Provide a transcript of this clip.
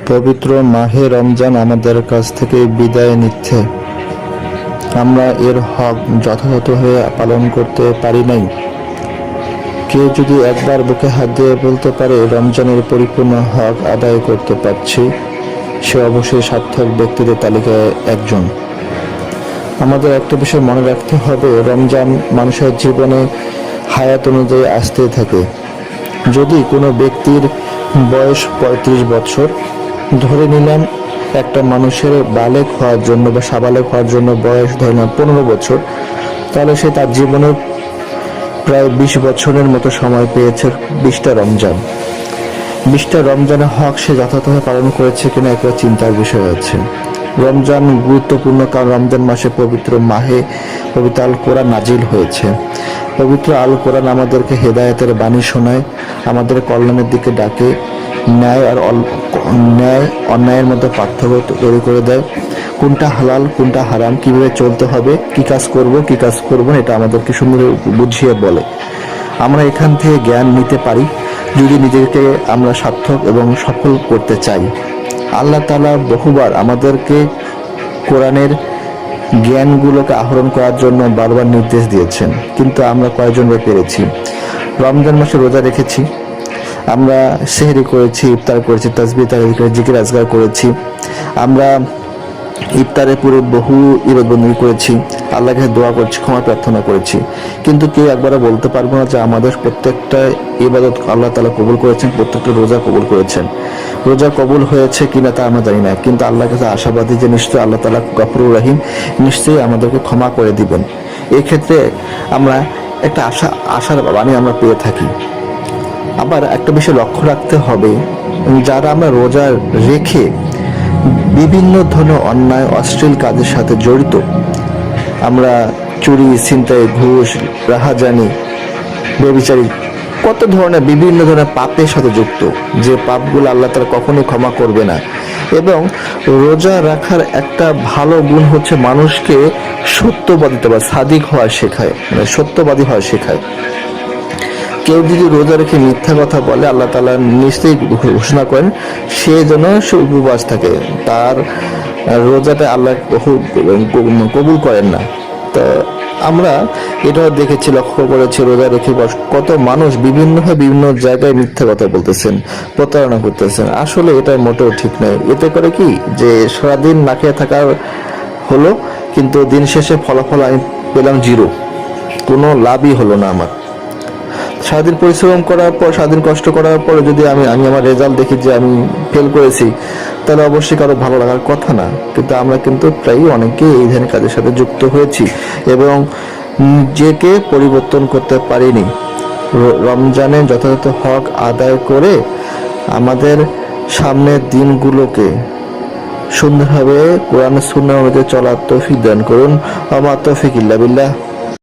পবিত্র মাহে রমজান আমাদের কাছ থেকে বিদায় নিচ্ছে। আমরা এর হক যথাযথভাবে পালন করতে পারি নাই। কেউ যদি একবার বুকে হাত দিয়ে বলতে পারে রমজানের পরিপূর্ণ হক আদায় করতে পারছি, সে অবশ্যই সার্থক ব্যক্তিদের তালিকায় একজন। আমাদের একটা বিষয় মনে রাখতে হবে, রমজান মানুষের জীবনে হায়াত অনুযায়ী আসতেই থাকে। যদি কোনো ব্যক্তির বয়স 35 বছর, ধরে নিলাম একটা মানুষের বালেগ হওয়ার জন্য বা সাবালেগ হওয়ার জন্য বয়স ধরে নিলাম 15 বছর, তাহলে সে তার জীবনের প্রায় 20 বছরের মতো সময় পেয়েছে 20টা রমজান। 20টা রমজানের হক সে যথাযথভাবে পালন করেছে কিনা একটা চিন্তার বিষয় আছে। রমজান গুরুত্বপূর্ণ কারণ রমজান মাসে পবিত্র মাহে পবিত্র আল কোরআন নাজিল হয়েছে। পবিত্র আল কোরআন আমাদেরকে হেদায়েতের বাণী শোনায়, আমাদের কল্যাণের দিকে ডাকে, ন্যায় অন্যায়ের মধ্যে পার্থক্য তৈরি করে দেয়, কোনটা হালাল কোনটা হারাম, কিভাবে চলতে হবে, কি কাজ করব কি কাজ করব না, এটা আমাদেরকে সুন্দর বুঝিয়ে বলে। আমরা এখান থেকে জ্ঞান নিতে পারি যদি নিজেকে আমরা সার্থক এবং সফল করতে চাই। আল্লাহ তাআলা বহুবার আমাদেরকে কোরআনের জ্ঞানগুলোকে আহরণ করার জন্য বারবার নির্দেশ দিয়েছেন, কিন্তু আমরা কয়েকজন পেরেছি? রমজান মাসে রোজা রেখেছি, আমরা সেহরি করেছি, ইফতার করেছি, তাসবিহ তাহলিল করে জিকির আজগার করেছি, আমরা ইফতারে পুরো বহু ইবাদত করেছি, আল্লাহর কাছে দোয়া করছি, ক্ষমা প্রার্থনা করেছি, কিন্তু কেউ একবারও বলতে পারবো না যে আমাদের প্রত্যেকটা ইবাদত আল্লাহ তাআলা কবুল করেছেন, প্রত্যেকটা রোজা কবুল করেছেন। রোজা কবুল হয়েছে কিনা তা আমরা জানি না, কিন্তু আল্লাহর কাছে আশাবাদী যে নিশ্চয়ই আল্লাহ তাআলা গফুরুর রহিম, নিশ্চয়ই আমাদেরকে ক্ষমা করে দিবেন। এই ক্ষেত্রে আমরা একটা আশার বাণী আমরা পেয়ে থাকি। আবার একটা বিষয় লক্ষ্য রাখতে হবে, যারা আমরা রোজা রেখে বিভিন্ন ধরনের অন্যায় অশ্লীল কাজের সাথে জড়িত, আমরা চুরি, ছিনতাই, ঘুষ, রাহাজানি, ব্যভিচারী, কত ধরনের বিভিন্ন ধরনের পাপের সাথে যুক্ত, যে পাপগুলো আল্লাহ তাআলা কখনোই ক্ষমা করবে না। এবং রোজা রাখার একটা ভালো গুণ হচ্ছে মানুষকে সত্যবাদিতা বা সাদিক হওয়া শেখায়, মানে সত্যবাদী হওয়া শেখায়। কেউ যদি রোজা রেখে মিথ্যা কথা বলে, আল্লাহ তাআলা নিশ্চয়ই ঘোষণা করেন সে যেন উপবাস থাকে, তার রোজাটা আল্লাহ কবুল করেন না। তো আমরা এটাও দেখেছি, লক্ষ্য করেছি, রোজা রেখে কত মানুষ বিভিন্নভাবে বিভিন্ন জায়গায় মিথ্যা কথা বলতেছেন, প্রতারণা করতেছেন। আসলে এটা মোটেও ঠিক নয়। এতে করে কি যে সারাদিন না খেয়ে থাকার হলো, কিন্তু দিন শেষে ফলাফল আমি পেলাম 0, কোনো লাভই হলো না আমার। সারাদিন পরিশ্রম করার পর, সারাদিন কষ্ট করার পর যদি আমি আমার রেজাল্ট দেখি যে আমি ফেল করেছি, তাহলে অবশ্যই কারো ভালো লাগার কথা না। কিন্তু আমরা কিন্তু প্রায় অনেকেই এই ধরনের কাজের সাথে যুক্ত হয়েছি এবং নিজেকে পরিবর্তন করতে পারিনি। রমজানের যথাযথ হক আদায় করে আমাদের সামনের দিনগুলোকে সুন্দরভাবে কোরআন সুন্নাহ অনুযায়ী চলার তৌফিক দান করুন। ওয়া মা তাওফিক ইল্লা বিল্লাহ।